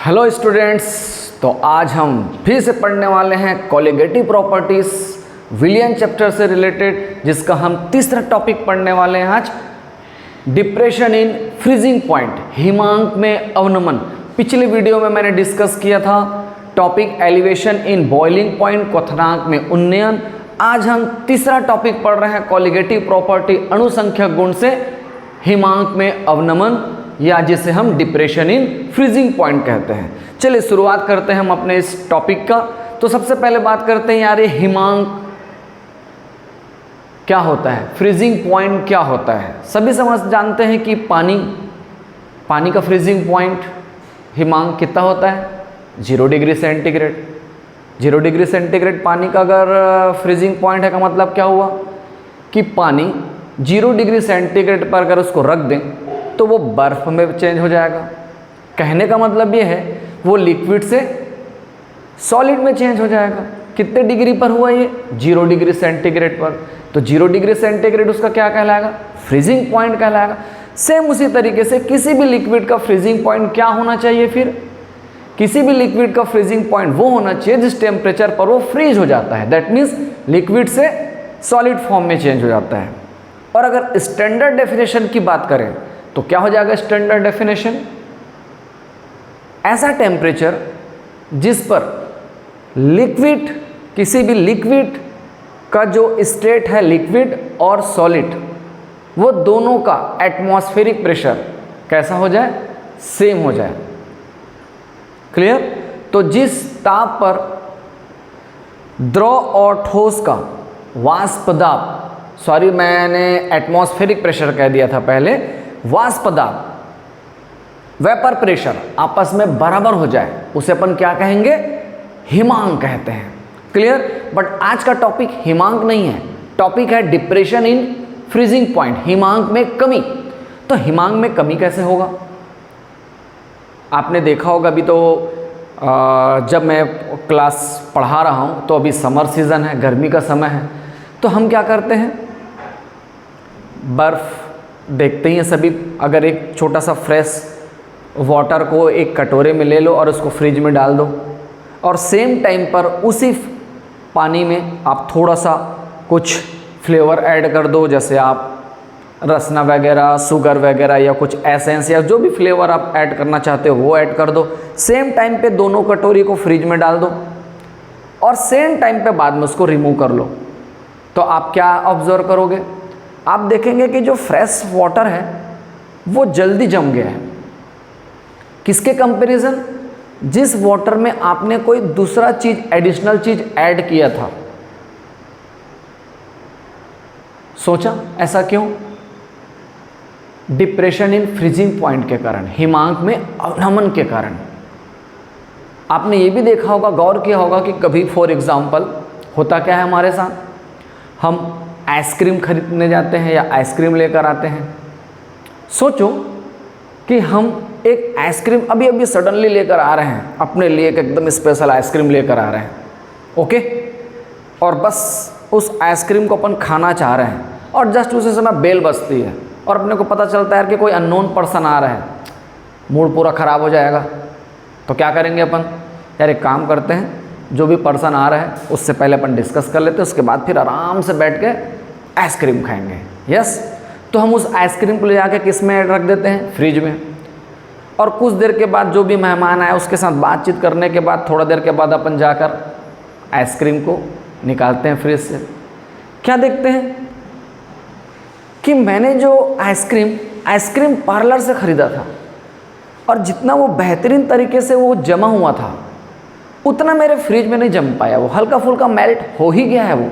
Hello students, तो आज हम फिर से पढ़ने वाले हैं कोलिगेटिव प्रॉपर्टीज विलियन चैप्टर से रिलेटेड, जिसका हम तीसरा टॉपिक पढ़ने वाले हैं आज, डिप्रेशन इन फ्रीजिंग पॉइंट, हिमांक में अवनमन। पिछले वीडियो में मैंने डिस्कस किया था topic elevation in boiling point, क्वथनांक में उन्नयन। आज हम तीसरा टॉपिक पढ़ रहे हैं कोलिगेटिव प्रॉपर्टी अणुसंख्यक गुण से हिमांक में अवनमन, या जिसे हम डिप्रेशन इन फ्रीजिंग पॉइंट कहते हैं। चलिए शुरुआत करते हैं हम अपने इस टॉपिक का। तो सबसे पहले बात करते हैं यार, ये हिमांक क्या होता है, फ्रीजिंग पॉइंट क्या होता है। सभी समझ जानते हैं कि पानी का फ्रीजिंग पॉइंट हिमांक कितना होता है, 0 डिग्री सेंटीग्रेड। 0 डिग्री सेंटीग्रेड पानी का अगर फ्रीजिंग पॉइंट है, का मतलब क्या हुआ कि पानी 0 डिग्री सेंटीग्रेड पर अगर उसको रख दें तो वो बर्फ़ में चेंज हो जाएगा। कहने का मतलब ये है वो लिक्विड से सॉलिड में चेंज हो जाएगा। कितने डिग्री पर हुआ ये, 0 डिग्री सेंटीग्रेड पर। तो 0 डिग्री सेंटीग्रेड उसका क्या कहलाएगा, फ्रीजिंग पॉइंट कहलाएगा। सेम उसी तरीके से किसी भी लिक्विड का फ्रीजिंग पॉइंट क्या होना चाहिए, फिर किसी भी लिक्विड का फ्रीजिंग पॉइंट वो होना चाहिए जिस टेम्परेचर पर वो फ्रीज हो जाता है। दैट मीन्स लिक्विड से सॉलिड फॉर्म में चेंज हो जाता है। और अगर स्टैंडर्ड डेफिनेशन की बात करें तो क्या हो जाएगा स्टैंडर्ड डेफिनेशन, ऐसा टेम्परेचर जिस पर लिक्विड, किसी भी लिक्विड का जो स्टेट है लिक्विड और सॉलिड, वो दोनों का एटमॉस्फेरिक प्रेशर कैसा हो जाए, सेम हो जाए। क्लियर। तो जिस ताप पर द्रव और ठोस का वाष्प दाब, सॉरी मैंने एटमॉस्फेरिक प्रेशर कह दिया था पहले, वाष्प दाब, वेपर प्रेशर आपस में बराबर हो जाए, उसे अपन क्या कहेंगे, हिमांक कहते हैं। क्लियर। बट आज का टॉपिक हिमांक नहीं है, टॉपिक है डिप्रेशन इन फ्रीजिंग पॉइंट, हिमांक में कमी। तो हिमांक में कमी कैसे होगा, आपने देखा होगा। अभी तो जब मैं क्लास पढ़ा रहा हूँ तो अभी समर सीज़न है, गर्मी का समय है, तो हम क्या करते हैं, बर्फ़ देखते ही हैं सभी। अगर एक छोटा सा फ्रेश वाटर को एक कटोरे में ले लो और उसको फ्रिज में डाल दो, और सेम टाइम पर उसी पानी में आप थोड़ा सा कुछ फ्लेवर ऐड कर दो, जैसे आप रसना वगैरह, शुगर वगैरह, या कुछ एसेंस या जो भी फ्लेवर आप ऐड करना चाहते हो वो ऐड कर दो। सेम टाइम पे दोनों कटोरी को फ्रिज में डाल दो और सेम टाइम पे बाद में उसको रिमूव कर लो। तो आप क्या ऑब्जर्व करोगे, आप देखेंगे कि जो फ्रेश वाटर है वो जल्दी जम गया है। किसके कंपैरिजन, जिस वाटर में आपने कोई दूसरा चीज़, एडिशनल चीज़ ऐड किया था। सोचा ऐसा क्यों, डिप्रेशन इन फ्रीजिंग पॉइंट के कारण, हिमांक में अवनमन के कारण। आपने ये भी देखा होगा, गौर किया होगा कि कभी फॉर एग्जाम्पल होता क्या है हमारे साथ, हम आइसक्रीम खरीदने जाते हैं या आइसक्रीम लेकर आते हैं। सोचो कि हम एक आइसक्रीम अभी अभी सडनली लेकर आ रहे हैं, अपने लिए एक एकदम स्पेशल आइसक्रीम लेकर आ रहे हैं, ओके, और बस उस आइसक्रीम को अपन खाना चाह रहे हैं, और जस्ट उसी समय बेल बजती है और अपने को पता चलता है कि कोई अननोन पर्सन आ रहा है, मूड पूरा ख़राब हो जाएगा। तो क्या करेंगे अपन, यार एक काम करते हैं, जो भी पर्सन आ रहा है उससे पहले अपन डिस्कस कर लेते हैं, उसके बाद फिर आराम से बैठ के आइसक्रीम खाएंगे। यस। तो हम उस आइसक्रीम को ले जाके किस में रख देते हैं, फ्रिज में। और कुछ देर के बाद जो भी मेहमान आए उसके साथ बातचीत करने के बाद थोड़ा देर के बाद अपन जाकर आइसक्रीम को निकालते हैं फ्रिज से। क्या देखते हैं कि मैंने जो आइसक्रीम पार्लर से ख़रीदा था, और जितना वो बेहतरीन तरीके से वो जमा हुआ था उतना मेरे फ्रिज में नहीं जम पाया, वो हल्का फुल्का मेल्ट हो ही गया है वो।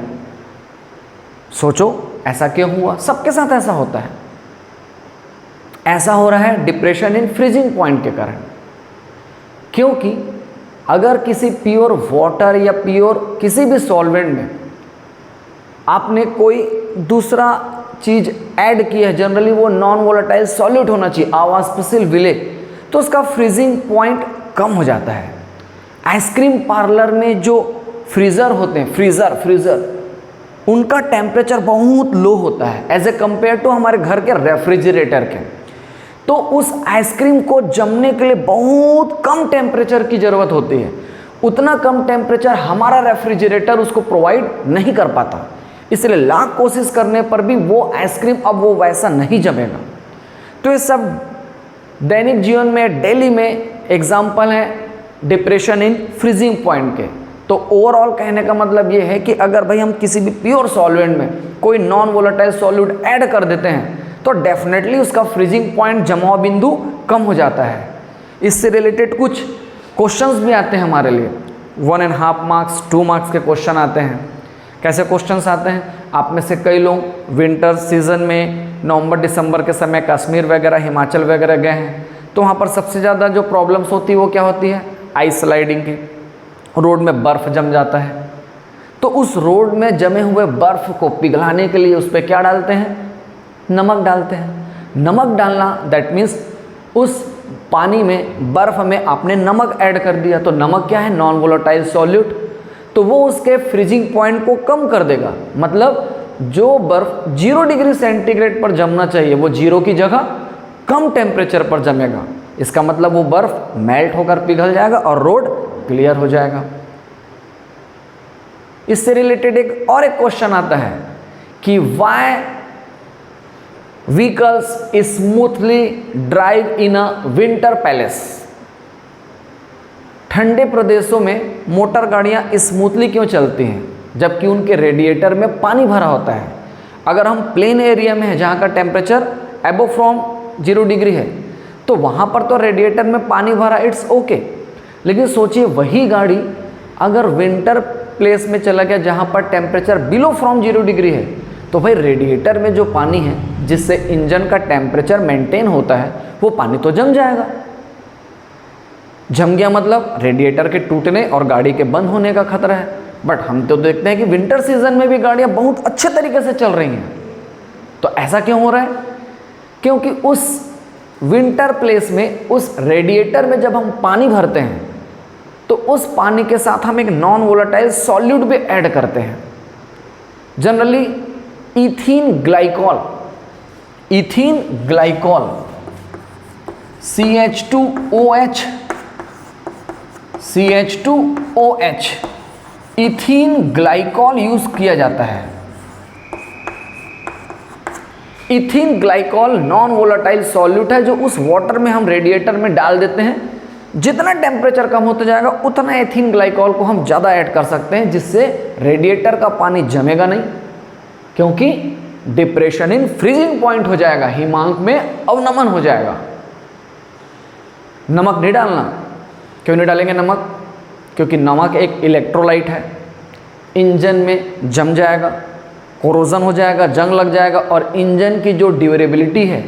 सोचो ऐसा क्यों हुआ, सबके साथ ऐसा होता है। ऐसा हो रहा है डिप्रेशन इन फ्रीजिंग पॉइंट के कारण, क्योंकि अगर किसी प्योर वाटर या प्योर किसी भी सॉल्वेंट में आपने कोई दूसरा चीज़ ऐड की है, जनरली वो नॉन वोलेटाइल सॉल्यूट होना चाहिए, अवाष्पशील विलेय, तो उसका फ्रीजिंग पॉइंट कम हो जाता है। आइसक्रीम पार्लर में जो फ्रीज़र होते हैं, फ्रीज़र उनका टेम्परेचर बहुत लो होता है एज ए कम्पेयर टू हमारे घर के रेफ्रिजरेटर के। तो उस आइसक्रीम को जमने के लिए बहुत कम टेम्परेचर की ज़रूरत होती है। उतना कम टेम्परेचर हमारा रेफ्रिजरेटर उसको प्रोवाइड नहीं कर पाता, इसलिए लाख कोशिश करने पर भी वो आइसक्रीम अब वो वैसा नहीं जमेगा। तो ये सब दैनिक जीवन में, डेली में एग्जाम्पल हैं डिप्रेशन इन फ्रीजिंग पॉइंट के। तो ओवरऑल कहने का मतलब ये है कि अगर भाई हम किसी भी प्योर सॉल्वेंट में कोई नॉन वोलेटाइल सॉल्यूट ऐड कर देते हैं तो डेफिनेटली उसका फ्रीजिंग पॉइंट, जमाव बिंदु कम हो जाता है। इससे रिलेटेड कुछ क्वेश्चंस भी आते हैं हमारे लिए, 1.5 मार्क्स 2 मार्क्स के क्वेश्चन आते हैं। कैसे क्वेश्चंस आते हैं? आप में से कई लोग विंटर सीजन में नवंबर दिसंबर के समय कश्मीर वगैरह, हिमाचल वगैरह गए हैं, तो वहाँ पर सबसे ज़्यादा जो प्रॉब्लम्स होती है वो क्या होती है? आइस स्लाइडिंग की। रोड में बर्फ़ जम जाता है, तो उस रोड में जमे हुए बर्फ़ को पिघलाने के लिए उस पर क्या डालते हैं? नमक डालते हैं। नमक डालना दैट मीन्स उस पानी में, बर्फ़ में आपने नमक ऐड कर दिया, तो नमक क्या है? नॉन वोलेटाइल सॉल्यूट, तो वो उसके फ्रीजिंग पॉइंट को कम कर देगा। मतलब जो बर्फ़ 0 डिग्री सेंटीग्रेड पर जमना चाहिए वो 0 की जगह कम टेम्परेचर पर जमेगा। इसका मतलब वो बर्फ़ मेल्ट होकर पिघल जाएगा और रोड क्लियर हो जाएगा। इससे रिलेटेड एक क्वेश्चन आता है कि why vehicles smoothly drive in a winter palace. ठंडे प्रदेशों में मोटर गाड़ियां स्मूथली क्यों चलती हैं जबकि उनके रेडिएटर में पानी भरा होता है? अगर हम प्लेन एरिया में है जहाँ का टेम्परेचर अबव फ्रॉम 0 डिग्री है तो वहाँ पर तो रेडिएटर में पानी भरा, इट्स ओके। लेकिन सोचिए वही गाड़ी अगर विंटर प्लेस में चला गया जहाँ पर टेम्परेचर बिलो फ्रॉम 0 डिग्री है, तो भाई रेडिएटर में जो पानी है जिससे इंजन का टेम्परेचर मेंटेन होता है वो पानी तो जम जाएगा। जम गया मतलब रेडिएटर के टूटने और गाड़ी के बंद होने का खतरा है। बट हम तो देखते हैं कि विंटर सीजन में भी गाड़ियाँ बहुत अच्छे तरीके से चल रही हैं। तो ऐसा क्यों हो रहा है? क्योंकि उस विंटर प्लेस में, उस रेडिएटर में जब हम पानी भरते हैं तो उस पानी के साथ हम एक नॉन वोलेटाइल सॉल्यूट भी ऐड करते हैं, generally ethene glycol. Ethene glycol CH2OH ethene glycol use किया जाता है। Ethene glycol non volatile solute है जो उस वाटर में हम रेडिएटर में डाल देते हैं। जितना टेम्परेचर कम होता जाएगा उतना इथीन ग्लाइकॉल को हम ज़्यादा ऐड कर सकते हैं, जिससे रेडिएटर का पानी जमेगा नहीं, क्योंकि डिप्रेशन इन फ्रीजिंग पॉइंट हो जाएगा, हिमांक में अवनमन हो जाएगा। नमक नहीं डालना। क्यों नहीं डालेंगे नमक? क्योंकि नमक एक इलेक्ट्रोलाइट है, इंजन में जम जाएगा, कोरोजन हो जाएगा, जंग लग जाएगा और इंजन की जो ड्यूरेबिलिटी है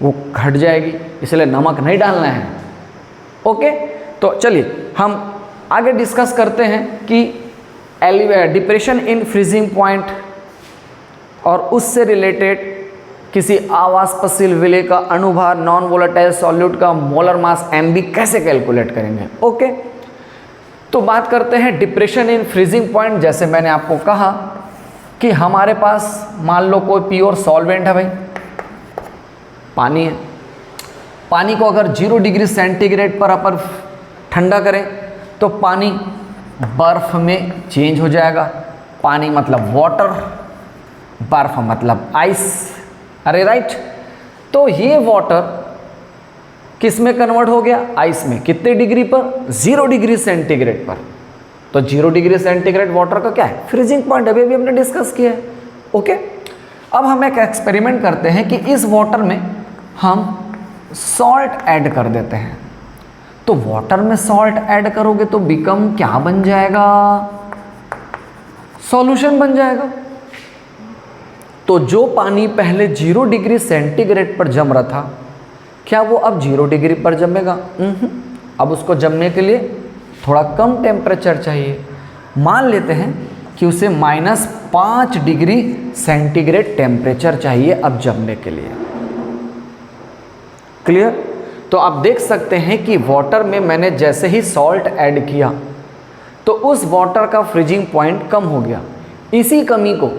वो घट जाएगी, इसलिए नमक नहीं डालना है। ओके, तो चलिए हम आगे डिस्कस करते हैं कि डिप्रेशन इन फ्रीजिंग पॉइंट और उससे रिलेटेड किसी आवासपशील विलेय का अणुभार, नॉन वोलेटाइल सॉल्यूट का मोलर मास MB कैसे कैलकुलेट करेंगे। ओके, तो बात करते हैं डिप्रेशन इन फ्रीजिंग पॉइंट। जैसे मैंने आपको कहा कि हमारे पास मान लो कोई प्योर सॉल्वेंट है, भाई पानी है। पानी को अगर 0 डिग्री सेंटीग्रेड पर अपन ठंडा करें तो पानी बर्फ़ में चेंज हो जाएगा। पानी मतलब वाटर, बर्फ़ मतलब आइस, अरे राइट। तो ये वाटर किस में कन्वर्ट हो गया? आइस में। कितने डिग्री पर? 0 डिग्री सेंटीग्रेड पर। तो 0 डिग्री सेंटीग्रेड वाटर का क्या है? Freezing point. अभी हमने डिस्कस किया है। ओके, अब हम एक एक्सपेरिमेंट करते हैं कि इस वाटर में हम सॉल्ट ऐड कर देते हैं। तो वाटर में सॉल्ट ऐड करोगे तो बिकम क्या बन जाएगा? सॉल्यूशन बन जाएगा। तो जो पानी पहले 0 डिग्री सेंटीग्रेड पर जम रहा था, क्या वो अब 0 डिग्री पर जमेगा? अब उसको जमने के लिए थोड़ा कम टेम्परेचर चाहिए। मान लेते हैं कि उसे -5 डिग्री सेंटीग्रेड टेम्परेचर चाहिए अब जमने के लिए। क्लियर? तो आप देख सकते हैं कि वाटर में मैंने जैसे ही सॉल्ट ऐड किया तो उस वाटर का फ्रीजिंग पॉइंट कम हो गया। इसी कमी को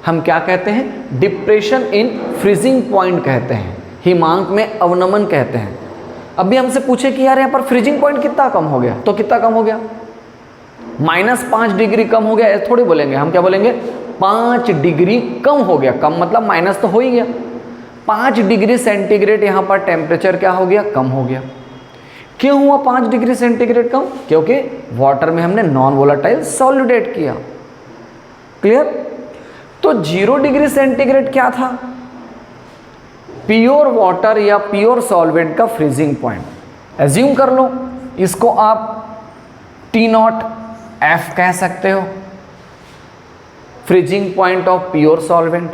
हम क्या कहते हैं? डिप्रेशन इन फ्रीजिंग पॉइंट कहते हैं। हिमांक में अवनमन कहते हैं। अभी हमसे पूछे कि यार यहाँ पर फ्रीजिंग पॉइंट कितना कम हो गया, तो कितना कम हो गया? -5 डिग्री कम हो गया, ऐसे थोड़ी बोलेंगे हम, क्या बोलेंगे? 5 डिग्री कम हो गया। कम मतलब माइनस तो हो ही गया। 5 डिग्री सेंटीग्रेड यहाँ पर टेम्परेचर क्या हो गया? कम हो गया। क्यों हुआ 5 डिग्री सेंटीग्रेड कम? क्योंकि वाटर में हमने नॉन वोलेटाइल सॉल्यूट ऐड किया। क्लियर? तो 0 डिग्री सेंटीग्रेड क्या था? प्योर वाटर या प्योर सॉल्वेंट का फ्रीजिंग पॉइंट। एज्यूम कर लो, इसको आप T0F कह सकते हो, freezing point of pure solvent,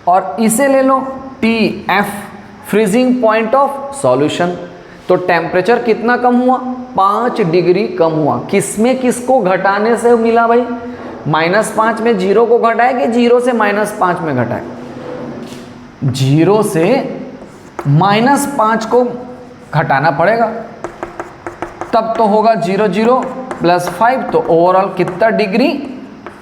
और इसे ले लो TF, freezing point of solution. तो टेम्परेचर कितना कम हुआ? 5 डिग्री कम हुआ। किसमें किसको घटाने से मिला भाई? -5 में 0 को घटाए कि 0 से -5 में घटाए? 0 से -5 को घटाना पड़ेगा, तब तो होगा 0 0 + 5, तो ओवरऑल कितना डिग्री?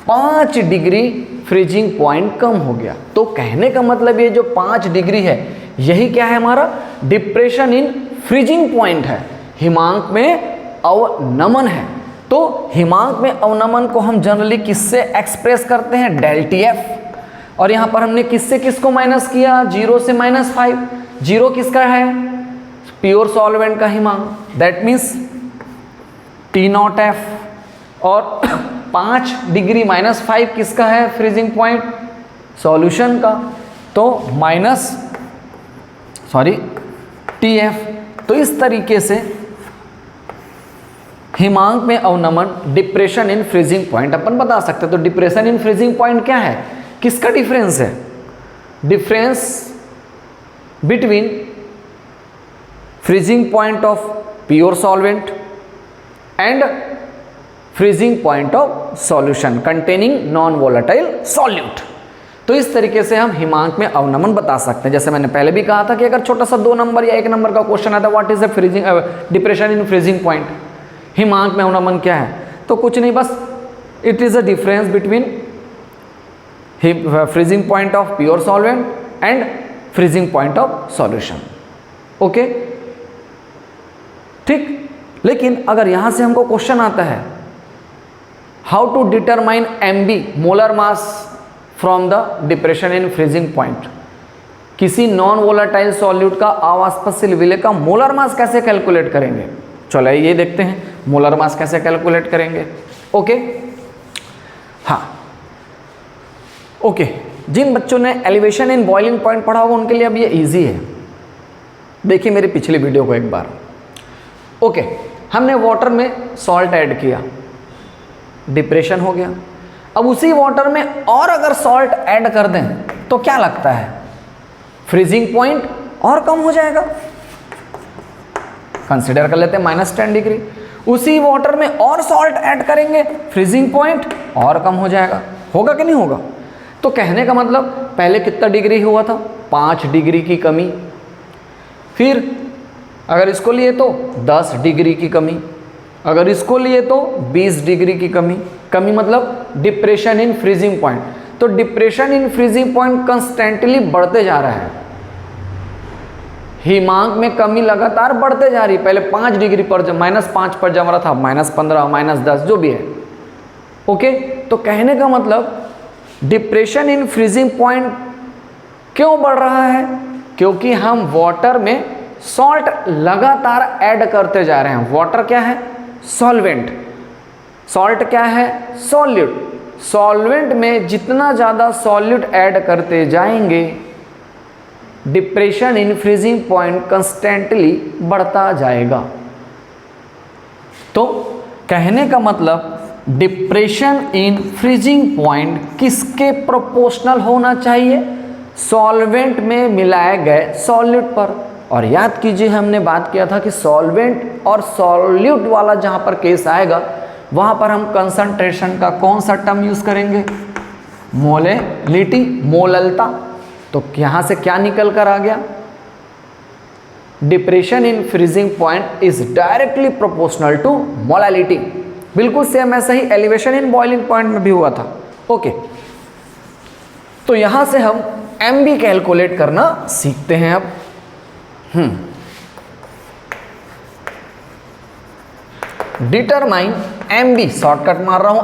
5 डिग्री फ्रीजिंग पॉइंट कम हो गया। तो कहने का मतलब ये जो 5 डिग्री है, यही क्या है हमारा? डिप्रेशन इन फ्रीजिंग पॉइंट है, हिमांक में अवनमन है। तो हिमांक में अवनमन को हम जनरली किससे एक्सप्रेस करते हैं? ΔF। और यहाँ पर हमने किससे किसको माइनस किया? 0 से -5। 0 किसका है? प्योर सॉल्वेंट का हिमांक, दैट मीन्स T0F। और 5 डिग्री -5 किसका है फ्रीजिंग पॉइंट? सॉल्यूशन का, तो TF। तो इस तरीके से हिमांक में अवनमन, डिप्रेशन इन फ्रीजिंग पॉइंट अपन बता सकते हैं। तो डिप्रेशन इन फ्रीजिंग पॉइंट क्या है? किसका डिफरेंस है? Difference between freezing point of pure solvent and freezing point of solution containing non volatile solute. तो इस तरीके से हम हिमांक में अवनमन बता सकते हैं। जैसे मैंने पहले भी कहा था कि अगर छोटा सा 2 नंबर या 1 नंबर का क्वेश्चन आता है, what is the freezing depression in freezing point, हिमांक में अवनमन क्या है? तो कुछ नहीं, बस it is a difference between freezing point of pure solvent and freezing point of solution. Okay, ठीक। लेकिन अगर यहां से हमको क्वेश्चन आता है, how to determine MB, molar mass from the depression in freezing point, किसी नॉन वोलेटाइल सॉल्यूट का अवाष्पशील विलय का मोलर मास कैसे कैलकुलेट करेंगे? चलो ये देखते हैं मोलर मास कैसे कैलकुलेट करेंगे। ओके, हाँ, ओके। जिन बच्चों ने एलिवेशन इन बॉइलिंग पॉइंट पढ़ा होगा उनके लिए अब ये इजी है। देखिए मेरी पिछली वीडियो को एक बार। ओके, हमने वाटर में सॉल्ट ऐड किया, डिप्रेशन हो गया। अब उसी वाटर में और अगर सॉल्ट ऐड कर दें तो क्या लगता है? फ्रीजिंग पॉइंट और कम हो जाएगा। कंसीडर कर लेते हैं -10 डिग्री। उसी वाटर में और सॉल्ट ऐड करेंगे, फ्रीजिंग पॉइंट और कम हो जाएगा। होगा कि नहीं होगा? तो कहने का मतलब पहले कितना डिग्री हुआ था? 5 डिग्री की कमी। फिर अगर इसको लिए तो 10 डिग्री की कमी, अगर इसको लिए तो 20 डिग्री की कमी। कमी मतलब डिप्रेशन इन फ्रीजिंग पॉइंट। तो depression in freezing point constantly बढ़ते जा रहा है, हिमांक में कमी लगातार बढ़ते जा रही है। पहले 5 डिग्री पर जब -5 पर जम रहा था, -15, -10 जो भी है। ओके, तो कहने का मतलब डिप्रेशन इन फ्रीजिंग पॉइंट क्यों बढ़ रहा है? क्योंकि हम वाटर में सॉल्ट लगातार ऐड करते जा रहे हैं। वाटर क्या है? सॉल्वेंट। सॉल्ट क्या है? सॉल्यूट। सॉल्वेंट में जितना ज़्यादा सॉल्यूट ऐड करते जाएंगे, depression in freezing point constantly बढ़ता जाएगा। तो कहने का मतलब डिप्रेशन इन फ्रीजिंग पॉइंट किसके प्रोपोर्शनल होना चाहिए? सॉल्वेंट में मिलाए गए सॉल्यूट पर। और याद कीजिए हमने बात किया था कि सॉल्वेंट और सॉल्यूट वाला जहाँ पर केस आएगा वहाँ पर हम कंसंट्रेशन का कौन सा टर्म यूज़ करेंगे? मोलेलिटी, मोललता। तो यहाँ से क्या निकल कर आ गया? Depression in freezing point is directly proportional to molality. बिल्कुल सेम ऐसा ही एलिवेशन इन बॉइलिंग पॉइंट में भी हुआ था। ओके, तो यहाँ से हम MB कैलकुलेट करना सीखते हैं अब। डिटरमाइन MB, शॉर्टकट मार रहा हूं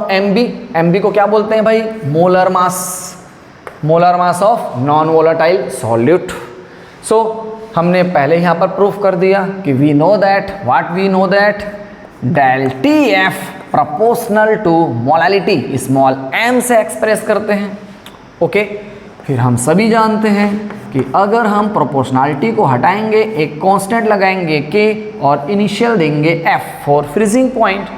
MB को क्या बोलते हैं भाई? Molar mass of non volatile solute. So हमने पहले यहां पर प्रूफ कर दिया कि we know that del TF proportional to molality small m से एक्सप्रेस करते हैं। ओके, फिर हम सभी जानते हैं कि अगर हम प्रोपोर्शनलिटी को हटाएंगे, एक कांस्टेंट लगाएंगे k और इनिशियल देंगे f फॉर फ्रीजिंग पॉइंट,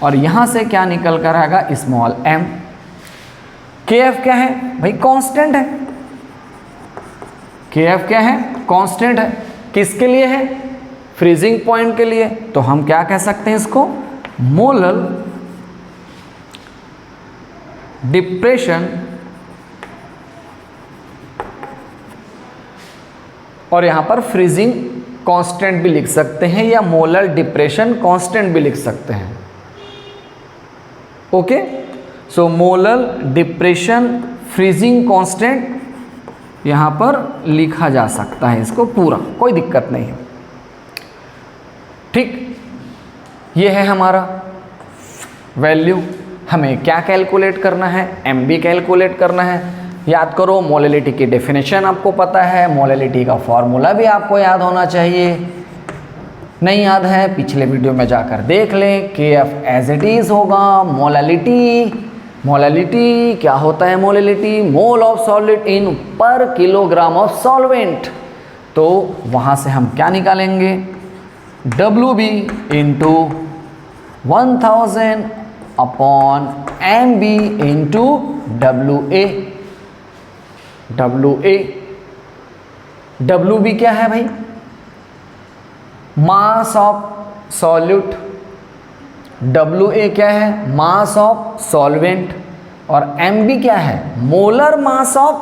और यहाँ से क्या निकल कर आएगा? Small m। kf क्या है भाई? कांस्टेंट है। kf क्या है? कांस्टेंट है। किसके लिए है? फ्रीजिंग पॉइंट के लिए। तो हम क्या कह सकते हैं इसको? मोलर डिप्रेशन, और यहां पर फ्रीजिंग कांस्टेंट भी लिख सकते हैं या मोलर डिप्रेशन कांस्टेंट भी लिख सकते हैं। Okay, so molar depression freezing constant यहां पर लिखा जा सकता है, इसको पूरा, कोई दिक्कत नहीं है। ठीक, ये है हमारा वैल्यू। हमें क्या कैलकुलेट करना है? MB कैलकुलेट करना है। याद करो, मोलैलिटी की डेफिनेशन आपको पता है, मोलैलिटी का फॉर्मूला भी आपको याद होना चाहिए। नहीं याद है, पिछले वीडियो में जाकर देख लें। KF एज इट इज होगा मोलैलिटी क्या होता है? Molality mole of solid in पर किलोग्राम ऑफ सॉल्वेंट। तो वहां से हम क्या निकालेंगे? WB into 1000 upon MB into WA। WB क्या है भाई? Mass of solute. WA क्या है? Mass of solvent. और MB क्या है? Molar mass of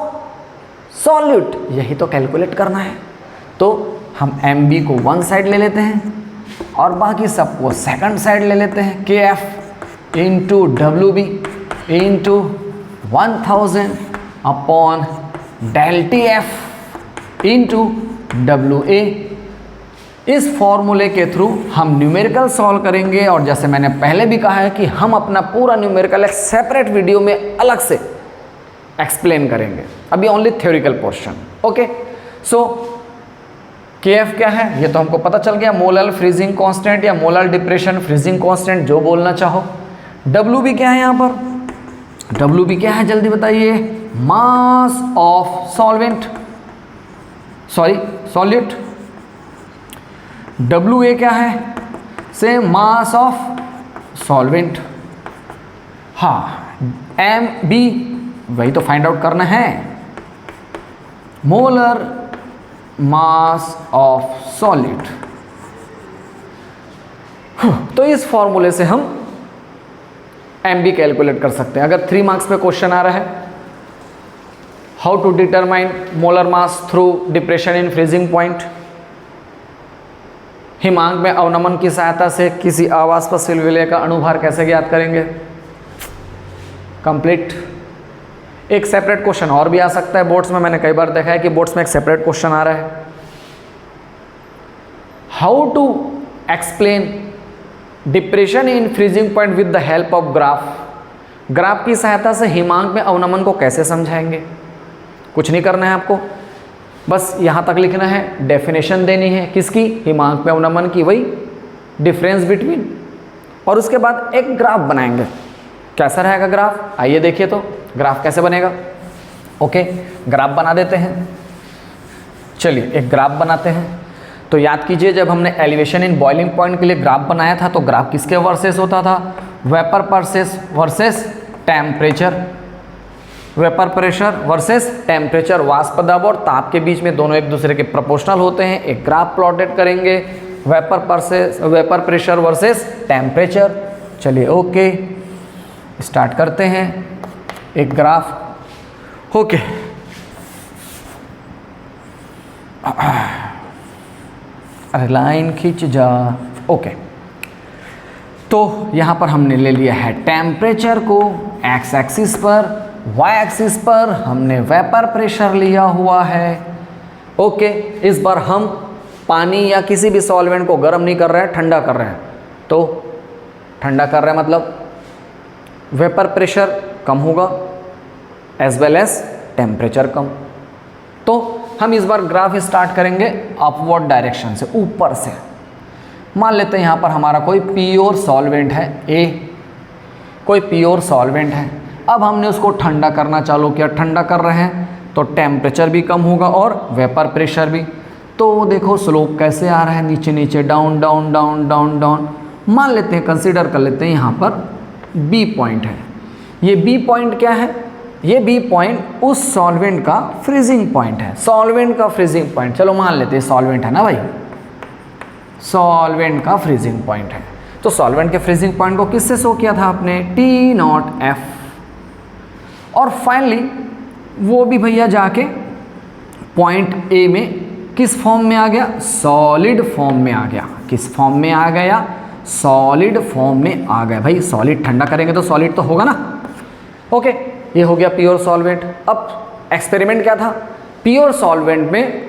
solute. यही तो कैलकुलेट करना है। तो हम MB को वन साइड ले लेते हैं और बाकी सबको सेकंड साइड ले लेते हैं। KF into WB into 1000 upon del TF into WA। इस फॉर्मूले के थ्रू हम न्यूमेरिकल सॉल्व करेंगे, और जैसे मैंने पहले भी कहा है कि हम अपना पूरा न्यूमेरिकल एक सेपरेट वीडियो में अलग से एक्सप्लेन करेंगे। अभी ओनली थ्योरिकल पोर्शन। ओके, सो KF क्या है ये तो हमको पता चल गया, मोलर फ्रीजिंग कांस्टेंट या मोलर डिप्रेशन फ्रीजिंग कांस्टेंट, जो बोलना चाहो। WB क्या है यहाँ पर? WB क्या है जल्दी बताइए? Mass of solvent, solute. WA क्या है? से मास ऑफ सॉल्वेंट। हाँ, MB वही तो फाइंड आउट करना है, मोलर मास ऑफ सॉलिड। तो इस फॉर्मूले से हम MB कैलकुलेट कर सकते हैं। अगर 3 मार्क्स पे क्वेश्चन आ रहा है, how to determine molar mass through depression in freezing point, हिमांक में अवनमन की सहायता से किसी अवाष्प विलय का अणुभार कैसे ज्ञात करेंगे? कंप्लीट। एक सेपरेट क्वेश्चन और भी आ सकता है बोर्ड्स में, मैंने कई बार देखा है कि बोर्ड्स में एक सेपरेट क्वेश्चन आ रहा है, how to explain depression in freezing point with the help of graph. Graph की सहायता से हिमांक में अवनमन को कैसे समझाएंगे? कुछ नहीं करना है आपको, बस यहाँ तक लिखना है, डेफिनेशन देनी है किसकी? हिमांक में अवनमन की, वही डिफरेंस बिटवीन, और उसके बाद एक ग्राफ बनाएंगे। कैसा रहेगा ग्राफ? आइए देखिए तो ग्राफ कैसे बनेगा। ओके, ग्राफ बना देते हैं। चलिए एक ग्राफ बनाते हैं। तो याद कीजिए, जब हमने एलिवेशन इन बॉइलिंग पॉइंट के लिए ग्राफ बनाया था तो ग्राफ किसके वर्सेस होता था? Vapour pressure versus temperature, vapour pressure versus temperature. वाष्प दाब और ताप के बीच में दोनों एक दूसरे के प्रोपोर्शनल होते हैं। एक ग्राफ प्लॉटेड करेंगे, वेपर प्रेशर वर्सेस टेम्परेचर। चलिए ओके, स्टार्ट करते हैं एक ग्राफ। ओके, अरे लाइन खींच जा। ओके, तो यहाँ पर हमने ले लिया है टेम्परेचर को एक्स एक्सिस पर, वाई एक्सिस पर हमने वेपर प्रेशर लिया हुआ है। ओके, इस बार हम पानी या किसी भी सॉल्वेंट को गर्म नहीं कर रहे हैं, ठंडा कर रहे हैं। तो ठंडा कर रहे हैं मतलब वेपर प्रेशर कम होगा एज वेल एज टेम्परेचर कम। तो हम इस बार ग्राफ स्टार्ट करेंगे अपवर्ड डायरेक्शन से, ऊपर से। मान लेते हैं यहाँ पर हमारा कोई प्योर सॉल्वेंट है ए, कोई प्योर सॉल्वेंट है। अब हमने उसको ठंडा करना चालू किया, ठंडा कर रहे हैं तो टेम्परेचर भी कम होगा और वेपर प्रेशर भी। तो देखो स्लोप कैसे आ रहा है, नीचे नीचे, down down down down down. मान लेते हैं, कंसीडर कर लेते हैं यहाँ पर बी पॉइंट है। ये बी पॉइंट क्या है? ये बी पॉइंट उस सॉल्वेंट का फ्रीजिंग पॉइंट है, सॉल्वेंट का फ्रीजिंग पॉइंट। चलो मान लेते हैं सॉल्वेंट है ना भाई, सॉल्वेंट का फ्रीजिंग पॉइंट है। तो सॉल्वेंट के फ्रीजिंग पॉइंट को किससे शो किया था आपने? T0F। और फाइनली वो भी भैया जाके पॉइंट ए में किस फॉर्म में आ गया? सॉलिड फॉर्म में आ गया। किस फॉर्म में आ गया? सॉलिड फॉर्म में आ गया। भाई सॉलिड ठंडा करेंगे तो सॉलिड तो होगा ना। ओके, ये हो गया प्योर सॉल्वेंट। अब एक्सपेरिमेंट क्या था? प्योर सॉल्वेंट में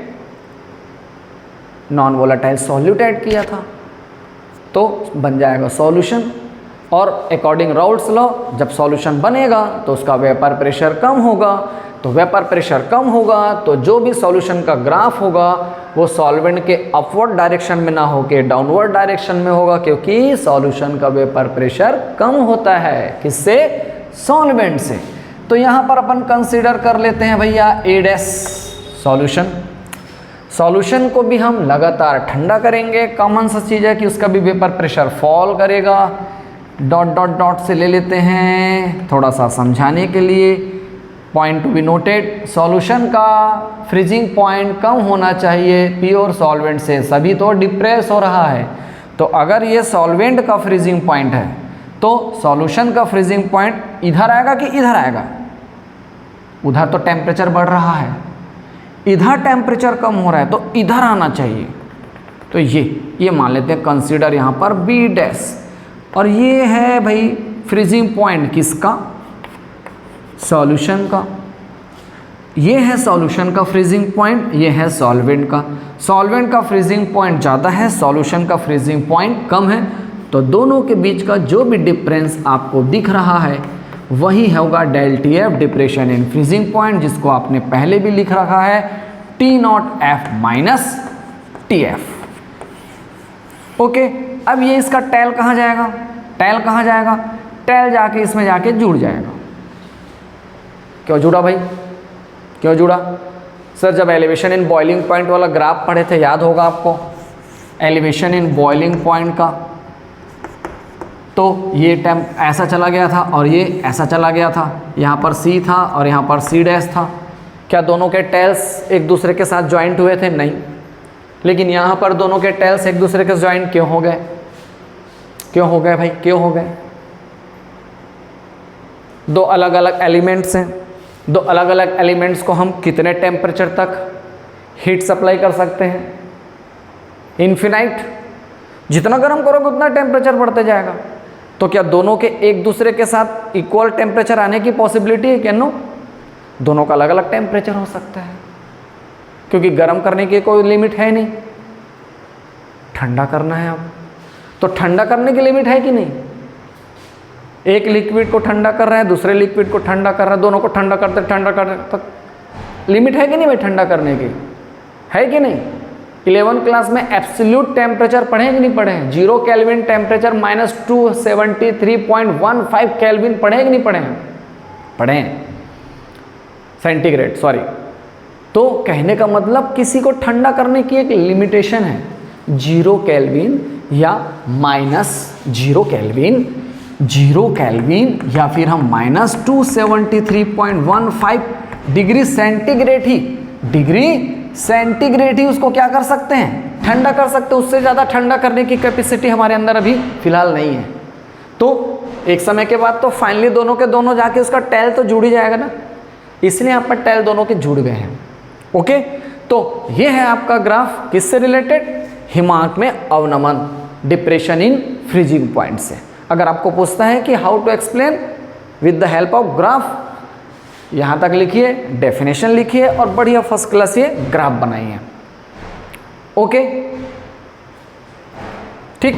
नॉन वोलेटाइल सॉल्यूट ऐड किया था तो बन जाएगा सॉल्यूशन। और अकॉर्डिंग राउल्ट्स लॉ जब सॉल्यूशन बनेगा तो उसका वेपर प्रेशर कम होगा, तो वेपर प्रेशर कम होगा तो जो भी सॉल्यूशन का ग्राफ होगा वो सॉल्वेंट के अपवर्ड डायरेक्शन में ना होके डाउनवर्ड डायरेक्शन में होगा, क्योंकि सॉल्यूशन का वेपर प्रेशर कम होता है। किससे? सॉल्वेंट से। तो यहाँ पर अपन कंसीडर कर लेते हैं भैया ए डैश सॉल्यूशन। सॉल्यूशन को भी हम लगातार ठंडा करेंगे। कॉमन सा चीज़ है कि उसका भी वेपर प्रेशर फॉल करेगा। डॉट डॉट डॉट से ले लेते हैं थोड़ा सा समझाने के लिए। Point to be noted, solution का फ्रीजिंग पॉइंट कम होना चाहिए प्योर सॉल्वेंट से, सभी तो डिप्रेस हो रहा है। तो अगर ये सॉल्वेंट का फ्रीजिंग पॉइंट है तो सॉल्यूशन का फ्रीजिंग पॉइंट इधर आएगा कि इधर आएगा? उधर तो टेम्परेचर बढ़ रहा है, इधर टेम्परेचर कम हो रहा है, तो इधर आना चाहिए। तो ये मान लेते हैं कंसीडर यहाँ पर बी डैश। और ये है भाई फ्रीजिंग पॉइंट किसका? सॉल्यूशन का। ये है सॉल्यूशन का फ्रीजिंग पॉइंट, ये है सॉल्वेंट का। सॉल्वेंट का फ्रीजिंग पॉइंट ज़्यादा है, सॉल्यूशन का फ्रीजिंग पॉइंट कम है, तो दोनों के बीच का जो भी डिफरेंस आपको दिख रहा है वही होगा del TF, depression in freezing point, जिसको आपने पहले भी लिख रखा है T0F माइनस TF। ओके, अब ये इसका टेल कहाँ जाएगा? टेल कहाँ जाएगा? टेल जाके इसमें जाके जुड़ जाएगा। क्यों जुड़ा भाई? क्यों जुड़ा? सर जब एलिवेशन इन बॉइलिंग पॉइंट वाला ग्राफ पढ़े थे, याद होगा आपको, एलिवेशन इन बॉइलिंग पॉइंट का, तो ये टेम्प ऐसा चला गया था और ये ऐसा चला गया था। यहाँ पर C था और यहाँ पर C डैश था। क्या दोनों के टेल्स एक दूसरे के साथ ज्वाइंट हुए थे? नहीं। लेकिन यहाँ पर दोनों के टेल्स एक दूसरे के ज्वाइंट क्यों हो गए? क्यों हो गए भाई? क्यों हो गए? दो अलग अलग एलिमेंट्स हैं, दो अलग अलग एलिमेंट्स को हम कितने टेम्परेचर तक हीट सप्लाई कर सकते हैं? इन्फिनाइट। जितना गर्म करोगे उतना टेम्परेचर बढ़ते जाएगा। तो क्या दोनों के एक दूसरे के साथ इक्वल टेम्परेचर आने की पॉसिबिलिटी है क्या? नो, दोनों का अलग अलग टेम्परेचर हो सकता है, क्योंकि गर्म करने की कोई लिमिट है नहीं, ठंडा करना है अब। तो ठंडा करने की लिमिट है कि नहीं? एक लिक्विड को ठंडा कर रहे हैं, दूसरे लिक्विड को ठंडा कर रहे हैं, दोनों को ठंडा करते तक लिमिट है कि नहीं भाई ठंडा करने की? है कि नहीं? 11 क्लास में एब्सोल्यूट टेम्परेचर पढ़े कि नहीं पढ़े हैं? 0 केल्विन टेम्परेचर -273.15 केल्विन पढ़े कि नहीं पढ़े हैं? पढ़े हैं, सेंटीग्रेड सॉरी। तो कहने का मतलब किसी को ठंडा करने की एक लिमिटेशन है, 0 केल्विन या -0 केल्विन, 0 केल्विन या फिर हम -273.15 डिग्री सेंटीग्रेड ही, डिग्री सेंटीग्रेड ही उसको क्या कर सकते हैं? ठंडा कर सकते हैं। उससे ज़्यादा ठंडा करने की कैपेसिटी हमारे अंदर अभी फिलहाल नहीं है। तो एक समय के बाद तो फाइनली दोनों के दोनों जाके उसका टेल तो जुड़ ही जाएगा ना, इसलिए यहाँ पर टेल दोनों के जुड़ गए हैं। ओके, तो ये है आपका ग्राफ किससे रिलेटेड? हिमांक में अवनमन, डिप्रेशन इन फ्रीजिंग पॉइंट से। अगर आपको पूछता है कि how to explain with the help of graph, यहाँ तक लिखिए, डेफिनेशन लिखिए और बढ़िया फर्स्ट क्लास ये ग्राफ बनाइए। ओके, ठीक।